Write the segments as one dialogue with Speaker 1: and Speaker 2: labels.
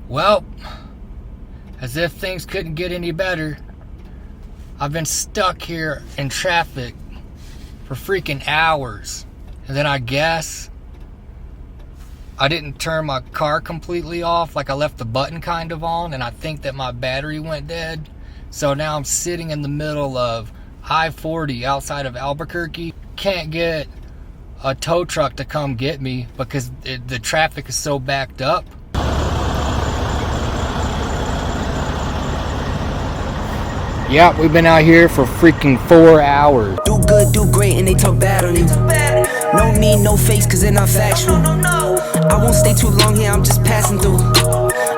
Speaker 1: Well, as if things couldn't get any better, I've been stuck here in traffic for freaking hours. And then I guess I didn't turn my car completely off, like I left the button kind of on, and I think that my battery went dead. So now I'm sitting in the middle of I-40 outside of Albuquerque. Can't get a tow truck to come get me because the traffic is so backed up. Yeah, we've been out here for freaking 4 hours.
Speaker 2: Do good, do great, and they talk bad on you. No need, no face, cause they're not factual. I won't stay too long here, I'm just passing through.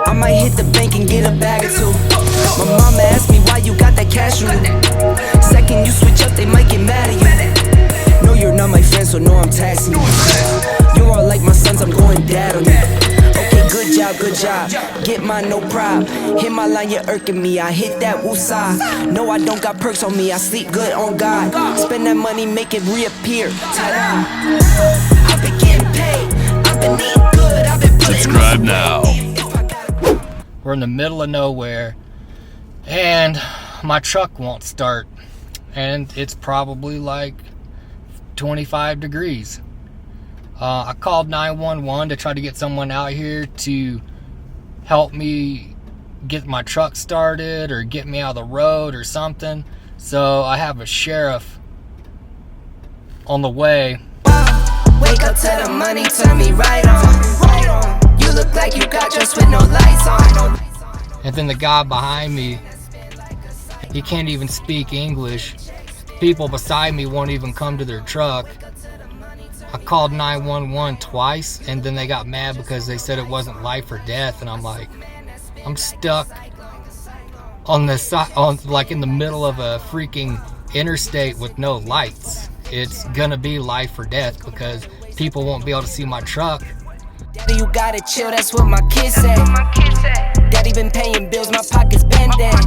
Speaker 2: I might hit the bank and get a bag or two. My mama asked me why you got that cash on you. Second you switch up, they might get mad at you. No, you're not my friend, so no, I'm taxing you. You're all like my sons, I'm going dad on you. Okay, good job, get mine, no prob. Hit my line, you're irking me, I hit that woosah. No, I don't got perks on me, I sleep good on God. Spend that money, make it reappear, ta-da. I've been getting paid, I've been eating good, I've been putting.
Speaker 3: Subscribe now.
Speaker 1: We're in the middle of nowhere, and my truck won't start, and it's probably like 25 degrees. I called 911 to try to get someone out here to help me get my truck started or get me out of the road or something. So I have a sheriff on the way.
Speaker 2: Wake up to the money, turn me right on. You look like you got dressed with no lights on.
Speaker 1: And then the guy behind me, he can't even speak English. People beside me won't even come to their truck. I called 911 twice, and then they got mad because they said it wasn't life or death. And I'm like, I'm stuck on the side, like in the middle of a freaking interstate with no lights. It's gonna be life or death because people won't be able to see my truck.
Speaker 2: Daddy, you gotta chill, that's what my kids say. Daddy been paying bills, my pockets bend down.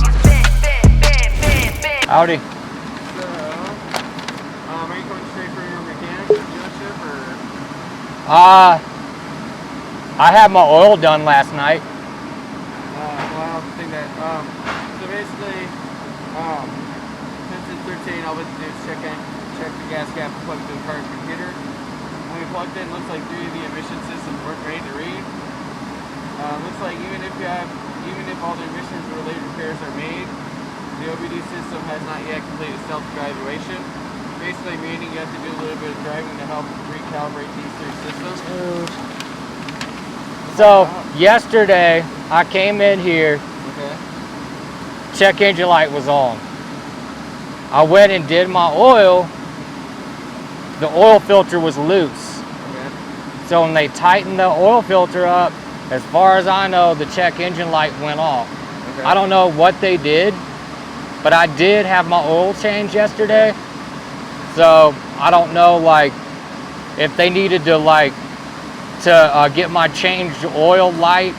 Speaker 1: Howdy.
Speaker 4: Are you going straight for your mechanic dealership, or?
Speaker 1: I had my oil done last night.
Speaker 4: Well, I don't think that. So basically, since it's 13, all we have to do is check the gas cap and plug it to the car's computer. When we plugged in, it looks like 3 of the emission systems weren't ready to read. Looks like even if all the emissions related repairs are made, the OBD system has not yet completed self-evaluation. Basically meaning you have to do a little bit of driving to help recalibrate these 3 systems.
Speaker 1: So yesterday I came in here,
Speaker 4: Okay.
Speaker 1: check engine light was on. I went and did my oil, the oil filter was loose.
Speaker 4: Okay.
Speaker 1: So when they tightened the oil filter up, as far as I know, the check engine light went off.
Speaker 4: Okay.
Speaker 1: I don't know what they did, but I did have my oil changed yesterday. So I don't know, like, if they needed to get my changed oil light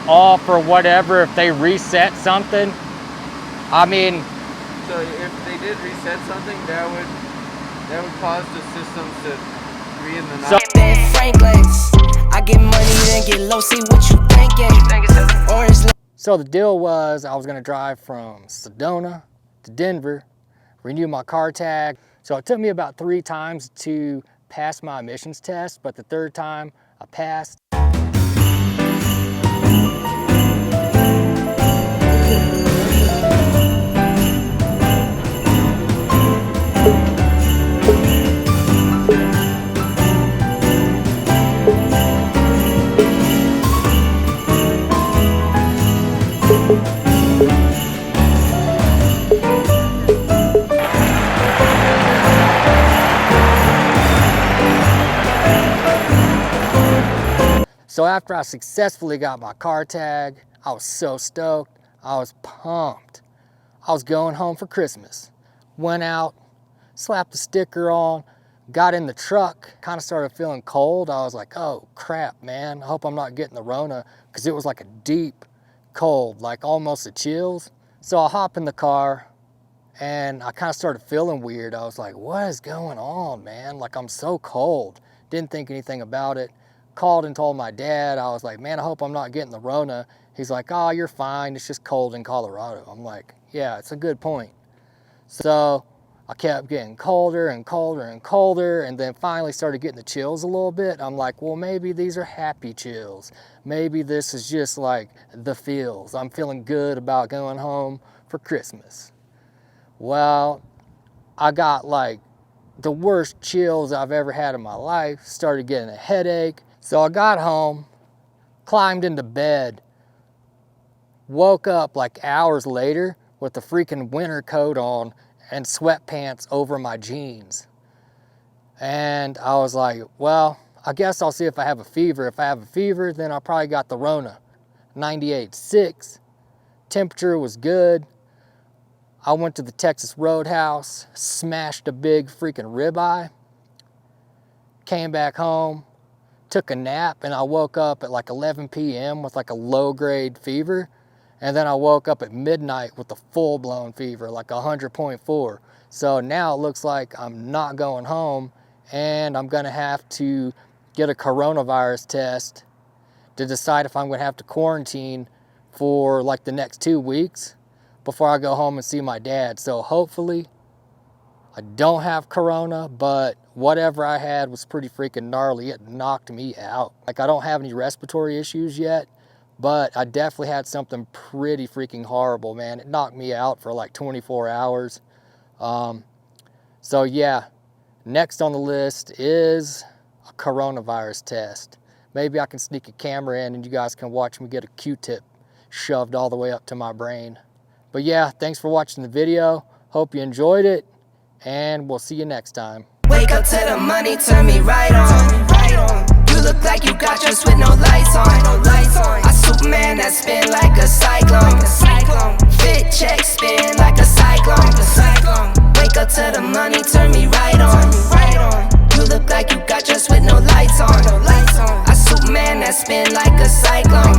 Speaker 1: off or whatever, if they reset something. I mean,
Speaker 4: So if they did reset something, that would cause the systems to be in the
Speaker 1: So-
Speaker 2: Ben Franklin's, I get money, then get low, see what you thinking. Orange.
Speaker 1: so the deal was I was gonna drive from Sedona to Denver, renew my car tag. So it took me about 3 times to pass my emissions test, but the 3rd time I passed. So after I successfully got my car tag, I was so stoked. I was pumped. I was going home for Christmas. Went out, slapped the sticker on, got in the truck, kind of started feeling cold. I was like, oh crap, man. I hope I'm not getting the Rona, because it was like a deep cold, like almost the chills. So I hop in the car and I kind of started feeling weird. I was like, what is going on, man? Like, I'm so cold. Didn't think anything about it. called and told my dad. I was like, man, I hope I'm not getting the Rona. He's like, oh, you're fine. It's just cold in Colorado. I'm like, yeah, it's a good point. So I kept getting colder and colder and colder, and then finally started getting the chills a little bit. I'm like, well, maybe these are happy chills. Maybe this is just like the feels. I'm feeling good about going home for Christmas. Well, I got like the worst chills I've ever had in my life, started getting a headache. So I got home, climbed into bed, woke up like hours later with a freaking winter coat on and sweatpants over my jeans. And I was like, well, I guess I'll see if I have a fever. If I have a fever, then I probably got the Rona. 98.6, temperature was good. I went to the Texas Roadhouse, smashed a big freaking ribeye, came back home, took a nap, and I woke up at like 11 p.m. with like a low-grade fever. And then I woke up at midnight with a full-blown fever, like 100.4. So now it looks like I'm not going home, and I'm gonna have to get a coronavirus test to decide if I'm gonna have to quarantine for like the next 2 weeks before I go home and see my dad. So hopefully I don't have corona, but whatever I had was pretty freaking gnarly. It knocked me out. Like, I don't have any respiratory issues yet, but I definitely had something pretty freaking horrible, man. It knocked me out for like 24 hours. So yeah, next on the list is a coronavirus test. Maybe I can sneak a camera in and you guys can watch me get a Q-tip shoved all the way up to my brain. But yeah, thanks for watching the video. Hope you enjoyed it, and we'll see you next time.
Speaker 2: Wake up to the money, turn me right on. You look like you got yours with no lights on. I Superman that spin like a cyclone. Fit check spin like a cyclone. Wake up to the money, turn me right on. You look like you got yours with no lights on. I Superman that spin like a cyclone.